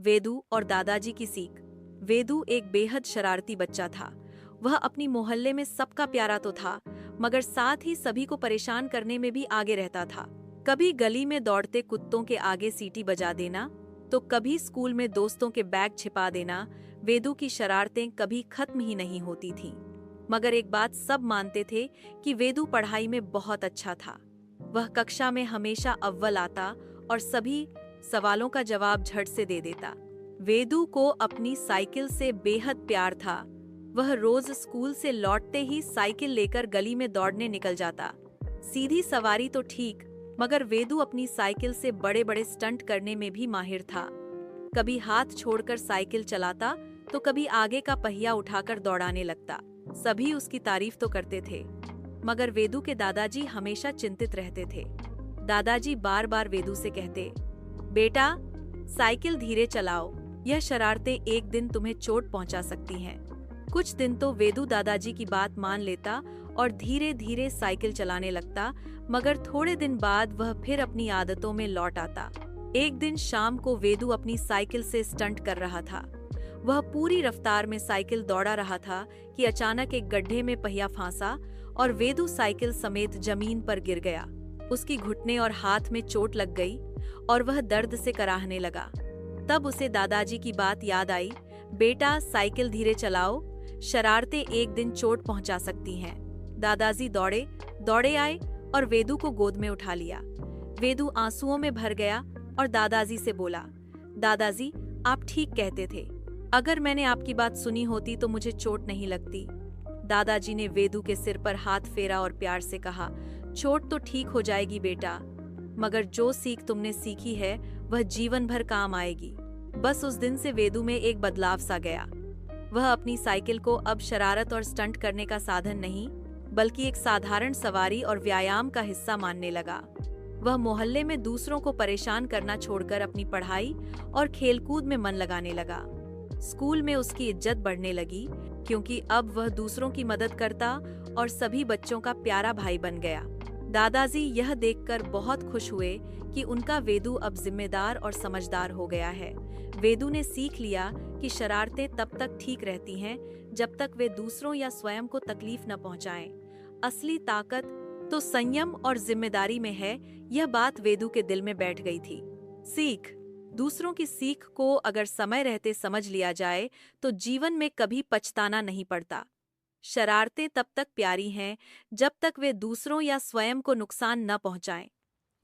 वेदू और दादाजी की सीख। वेदू एक बेहद शरारती बच्चा था। वह अपनी मोहल्ले में सबका प्यारा तो था, मगर साथ ही सभी को परेशान करने में भी आगे रहता था। कभी गली में दौड़ते कुत्तों के आगे सीटी बजा देना, तो कभी स्कूल में दोस्तों के बैग छिपा देना। वेदू की शरारतें कभी खत्म ही नहीं होती थीं। मगर एक बात सब मानते थे कि वेदू पढ़ाई में बहुत अच्छा था। वह कक्षा में हमेशा अव्वल आता और सभी सवालों का जवाब झट से दे देता। वेदू को अपनी साइकिल से बेहद प्यार था। वह रोज स्कूल से लौटते ही साइकिल लेकर गली में दौड़ने निकल जाता। सीधी सवारी तो ठीक, मगर वेदू अपनी साइकिल से बड़े बड़े स्टंट करने में भी माहिर था। कभी हाथ छोड़कर साइकिल चलाता, तो कभी आगे का पहिया उठाकर दौड़ाने लगता। सभी उसकी तारीफ तो करते थे, मगर वेदू के दादाजी हमेशा चिंतित रहते थे। दादाजी बार बार वेदू से कहते, बेटा साइकिल धीरे चलाओ, यह शरारतें एक दिन तुम्हें चोट पहुंचा सकती हैं। कुछ दिन तो वेदू दादाजी की बात मान लेता और धीरे धीरे साइकिल चलाने लगता, मगर थोड़े दिन बाद वह फिर अपनी आदतों में लौट आता। एक दिन शाम को वेदू अपनी साइकिल से स्टंट कर रहा था। वह पूरी रफ्तार में साइकिल दौड़ा रहा था कि अचानक एक गड्ढे में पहिया फंसा और वेदू साइकिल समेत जमीन पर गिर गया। उसकी घुटने और हाथ में चोट लग गई और वह दर्द से कराहने लगा। तब उसे दादाजी की बात याद आई, बेटा साइकिल धीरे चलाओ, शरारतें एक दिन चोट पहुंचा सकती हैं। दादाजी दौड़े दौड़े आए और वेदू को गोद में उठा लिया। वेदू आंसुओं में भर गया और दादाजी से बोला, दादाजी आप ठीक कहते थे, अगर मैंने आपकी बात सुनी होती तो मुझे चोट नहीं लगती। दादाजी ने वेदू के सिर पर हाथ फेरा और प्यार से कहा, चोट तो ठीक हो जाएगी बेटा, मगर जो सीख तुमने सीखी है वह जीवन भर काम आएगी। बस उस दिन से वेदू में एक बदलाव सा गया। वह अपनी साइकिल को अब शरारत और स्टंट करने का साधन नहीं, बल्कि एक साधारण सवारी और व्यायाम का हिस्सा मानने लगा। वह मोहल्ले में दूसरों को परेशान करना छोड़कर अपनी पढ़ाई और खेलकूद में मन लगाने लगा। स्कूल में उसकी इज्जत बढ़ने लगी, क्योंकि अब वह दूसरों की मदद करता और सभी बच्चों का प्यारा भाई बन गया। दादाजी यह देखकर बहुत खुश हुए कि उनका वेदू अब जिम्मेदार और समझदार हो गया है। वेदू ने सीख लिया कि शरारतें तब तक ठीक रहती हैं जब तक वे दूसरों या स्वयं को तकलीफ न पहुंचाएं। असली ताकत तो संयम और जिम्मेदारी में है। यह बात वेदू के दिल में बैठ गई थी। सीख, दूसरों की सीख को अगर समय रहते समझ लिया जाए तो जीवन में कभी पछताना नहीं पड़ता। शरारतें तब तक प्यारी हैं जब तक वे दूसरों या स्वयं को नुकसान न पहुंचाएं।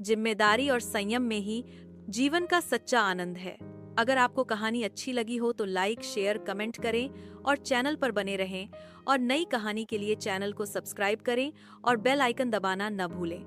जिम्मेदारी और संयम में ही जीवन का सच्चा आनंद है। अगर आपको कहानी अच्छी लगी हो तो लाइक, शेयर, कमेंट करें और चैनल पर बने रहें। और नई कहानी के लिए चैनल को सब्सक्राइब करें और बेल आइकन दबाना न भूलें।